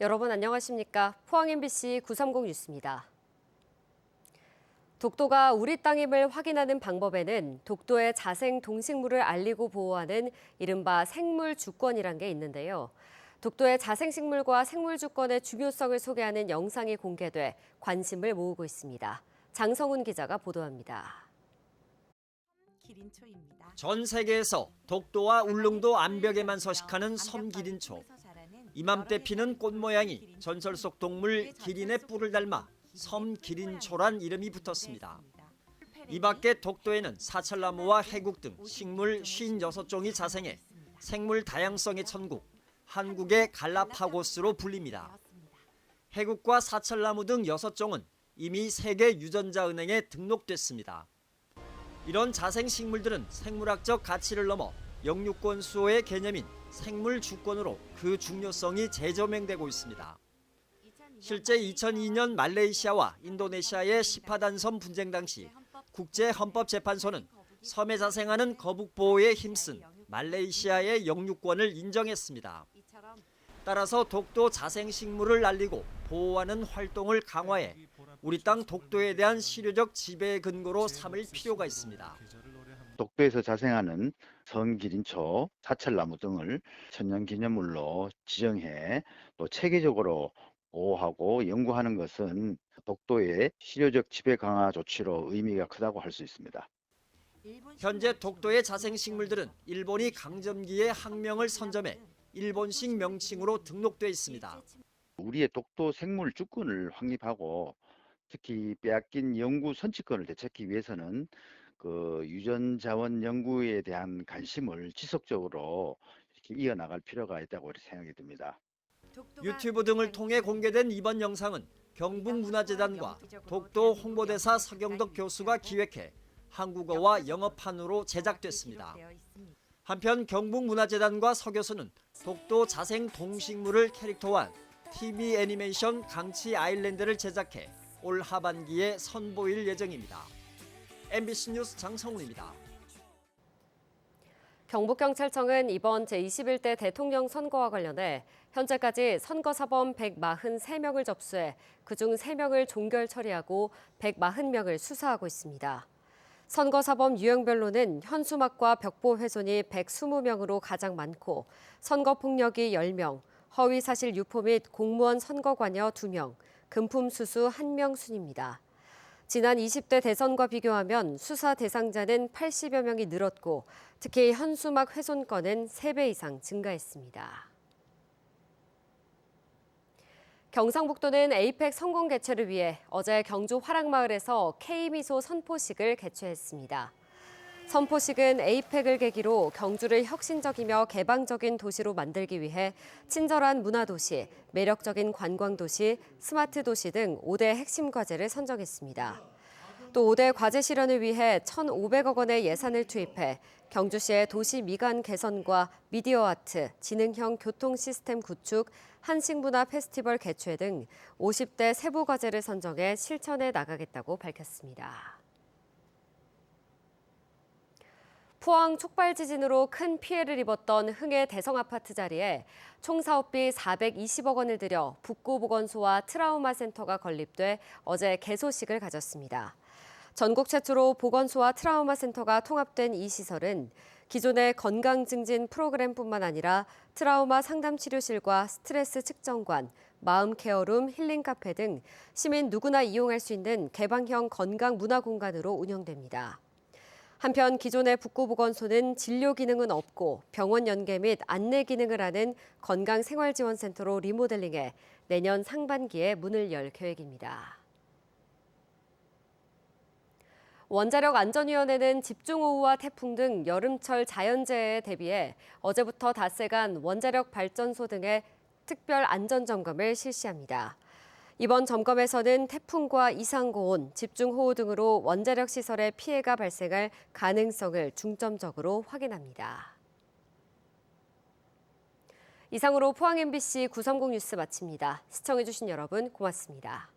여러분 안녕하십니까? 포항 MBC 930 뉴스입니다. 독도가 우리 땅임을 확인하는 방법에는 독도의 자생 동식물을 알리고 보호하는 이른바 생물주권이란 게 있는데요. 독도의 자생식물과 생물주권의 중요성을 소개하는 영상이 공개돼 관심을 모으고 있습니다. 장성훈 기자가 보도합니다. 전 세계에서 독도와 울릉도 암벽에만 서식하는 섬기린초. 이맘때 피는 꽃 모양이 전설 속 동물 기린의 뿔을 닮아 섬기린초란 이름이 붙었습니다. 이 밖에 독도에는 사철나무와 해국 등 식물 56종이 자생해 생물 다양성의 천국, 한국의 갈라파고스로 불립니다. 해국과 사철나무 등 6종은 이미 세계 유전자 은행에 등록됐습니다. 이런 자생식물들은 생물학적 가치를 넘어 영유권 수호의 개념인 생물 주권으로 그 중요성이 재조명되고 있습니다. 실제 2002년 말레이시아와 인도네시아의 시파단섬 분쟁 당시 국제헌법재판소는 섬에 자생하는 거북 보호에 힘쓴 말레이시아의 영유권을 인정했습니다. 따라서 독도 자생식물을 알리고 보호하는 활동을 강화해 우리 땅 독도에 대한 실효적 지배의 근거로 삼을 필요가 있습니다. 독도에서 자생하는 섬기린초, 사철나무 등을 천연기념물로 지정해 또 체계적으로 보호하고 연구하는 것은 독도의 실효적 지배 강화 조치로 의미가 크다고 할 수 있습니다. 현재 독도의 자생식물들은 일본이 강점기에 학명을 선점해 일본식 명칭으로 등록돼 있습니다. 우리의 독도 생물 주권을 확립하고 특히 빼앗긴 영구 선취권을 되찾기 위해서는 유전 자원 연구에 대한 관심을 지속적으로 이렇게 이어나갈 필요가 있다고 생각이 듭니다. 유튜브 등을 통해 공개된 이번 영상은 경북문화재단과 독도 홍보대사 서경덕 교수가 기획해 한국어와 영어판으로 제작됐습니다. 한편 경북문화재단과 서 교수는 독도 자생 동식물을 캐릭터화한 TV 애니메이션 강치 아일랜드를 제작해 올 하반기에 선보일 예정입니다. MBC 뉴스 장성훈입니다. 경북경찰청은 이번 제21대 대통령 선거와 관련해 현재까지 선거사범 143명을 접수해 그중 3명을 종결 처리하고 140명을 수사하고 있습니다. 선거사범 유형별로는 현수막과 벽보 훼손이 120명으로 가장 많고 선거폭력이 10명, 허위사실 유포 및 공무원 선거관여 2명, 금품 수수 1명 순입니다. 지난 20대 대선과 비교하면 수사 대상자는 80여 명이 늘었고 특히 현수막 훼손 건은 3배 이상 증가했습니다. 경상북도는 에이펙 성공 개최를 위해 어제 경주 화랑마을에서 K미소 선포식을 개최했습니다. 선포식은 에이펙을 계기로 경주를 혁신적이며 개방적인 도시로 만들기 위해 친절한 문화도시, 매력적인 관광도시, 스마트 도시 등 5대 핵심 과제를 선정했습니다. 또 5대 과제 실현을 위해 1,500억 원의 예산을 투입해 경주시의 도시 미관 개선과 미디어 아트, 지능형 교통 시스템 구축, 한식문화 페스티벌 개최 등 50대 세부 과제를 선정해 실천해 나가겠다고 밝혔습니다. 포항 촉발 지진으로 큰 피해를 입었던 흥해 대성아파트 자리에 총 사업비 420억 원을 들여 북구보건소와 트라우마 센터가 건립돼 어제 개소식을 가졌습니다. 전국 최초로 보건소와 트라우마 센터가 통합된 이 시설은 기존의 건강 증진 프로그램뿐만 아니라 트라우마 상담 치료실과 스트레스 측정관, 마음 케어룸, 힐링 카페 등 시민 누구나 이용할 수 있는 개방형 건강 문화 공간으로 운영됩니다. 한편 기존의 북구보건소는 진료 기능은 없고 병원 연계 및 안내 기능을 하는 건강생활지원센터로 리모델링해 내년 상반기에 문을 열 계획입니다. 원자력안전위원회는 집중호우와 태풍 등 여름철 자연재해에 대비해 어제부터 닷새간 원자력 발전소 등의 특별 안전점검을 실시합니다. 이번 점검에서는 태풍과 이상고온, 집중호우 등으로 원자력 시설에 피해가 발생할 가능성을 중점적으로 확인합니다. 이상으로 포항 MBC 930 뉴스 마칩니다. 시청해주신 여러분 고맙습니다.